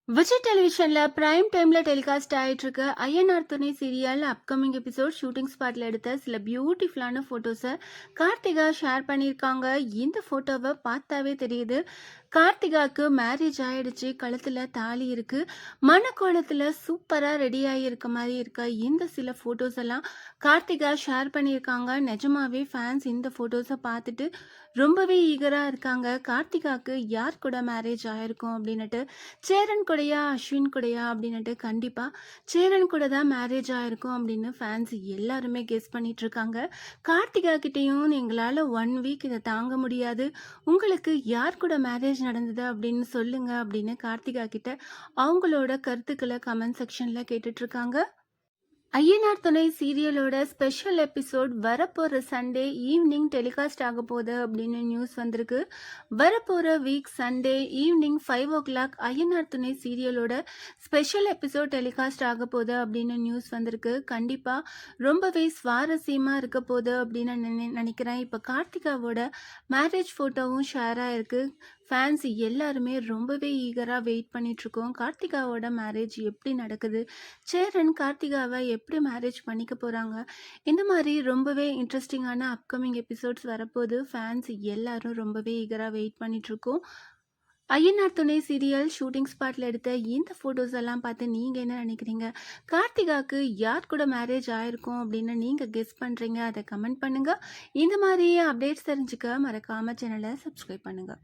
Vijay டெலிவிஷன்ல prime டைம்ல telecast ஆயிட்டு இருக்க ஐயனார் துணை சீரியல் அப்கமிங் எபிசோட் ஷூட்டிங் ஸ்பாட்ல எடுத்த சில பியூட்டிஃபுல்லான போட்டோஸை கார்த்திகா ஷேர் பண்ணியிருக்காங்க. இந்த போட்டோவை பார்த்தாவே தெரியுது கார்த்திகாவுக்கு மேரேஜ் ஆயிடுச்சு, கழுத்துல தாலி இருக்கு, மனக்கோலத்துல சூப்பரா ரெடி ஆகியிருக்க மாதிரி இருக்க இந்த சில போட்டோஸ் எல்லாம் கார்த்திகா ஷேர் பண்ணியிருக்காங்க. நிஜமாவே ஃபேன்ஸ் இந்த போட்டோஸை பார்த்துட்டு ரொம்பவே ஈகரா இருக்காங்க. கார்த்திகாவுக்கு யார் கூட மேரேஜ் ஆயிருக்கும் அப்படின்னுட்டு. சேரன் கூடயா அஸ்வின் கூடயா அப்படின்னுட்டு. கண்டிப்பாக சேரன் கூட தான் மேரேஜ் ஆகிருக்கும் அப்படின்னு ஃபேன்ஸ் எல்லாருமே கெஸ் பண்ணிட்டு இருக்காங்க. கார்த்திகா கிட்டேயும் எங்களால் 1 வீக் இதை தாங்க முடியாது, உங்களுக்கு யார் கூட மேரேஜ் நடந்தது அப்படின்னு சொல்லுங்க அப்படின்னு கார்த்திகா கிட்ட அவங்களோட கருத்துக்களை கமெண்ட் செக்ஷனில் கேட்டுட்ருக்காங்க. ஐயனார் துணை சீரியலோட ஸ்பெஷல் எபிசோட் வரப்போகிற சண்டே ஈவினிங் டெலிகாஸ்ட் ஆக போகுது அப்படின்னு நியூஸ் வந்திருக்கு. வரப்போகிற week Sunday evening 5 o'clock Ayyanar துணை சீரியலோட ஸ்பெஷல் எபிசோட் டெலிகாஸ்ட் ஆக போகுது அப்படின்னு நியூஸ் வந்திருக்கு. கண்டிப்பாக ரொம்பவே சுவாரஸ்யமாக இருக்க போகுது அப்படின்னு நினைக்கிறேன். இப்போ கார்த்திகாவோட மேரேஜ் ஃபோட்டோவும் ஷேர் ஆகிருக்கு. ஃபேன்ஸ் எல்லாருமே ரொம்பவே ஈகராக வெயிட் பண்ணிகிட்ருக்கோம். கார்த்திகாவோட மேரேஜ் எப்படி நடக்குது, சேரன் கார்த்திகாவை எப்படி மேரேஜ் பண்ணிக்க போகிறாங்க, இந்த மாதிரி ரொம்பவே இன்ட்ரெஸ்டிங்கான அப்கமிங் எபிசோட்ஸ் வரப்போது. ஃபேன்ஸ் எல்லாரும் ரொம்பவே ஈகராக வெயிட் பண்ணிகிட்ருக்கோம். ஐயனார் துணை சீரியல் ஷூட்டிங் ஸ்பாட்டில் எடுத்த இந்த ஃபோட்டோஸ் எல்லாம் பார்த்து நீங்கள் என்ன நினைக்கிறீங்க? கார்த்திகாவுக்கு யார் கூட மேரேஜ் ஆயிருக்கும் அப்படின்னு நீங்கள் கெஸ் பண்ணுறீங்க? அதை கமெண்ட் பண்ணுங்கள். இந்த மாதிரி அப்டேட்ஸ் தெரிஞ்சுக்க மறக்காமல் சேனலை சப்ஸ்கிரைப் பண்ணுங்கள்.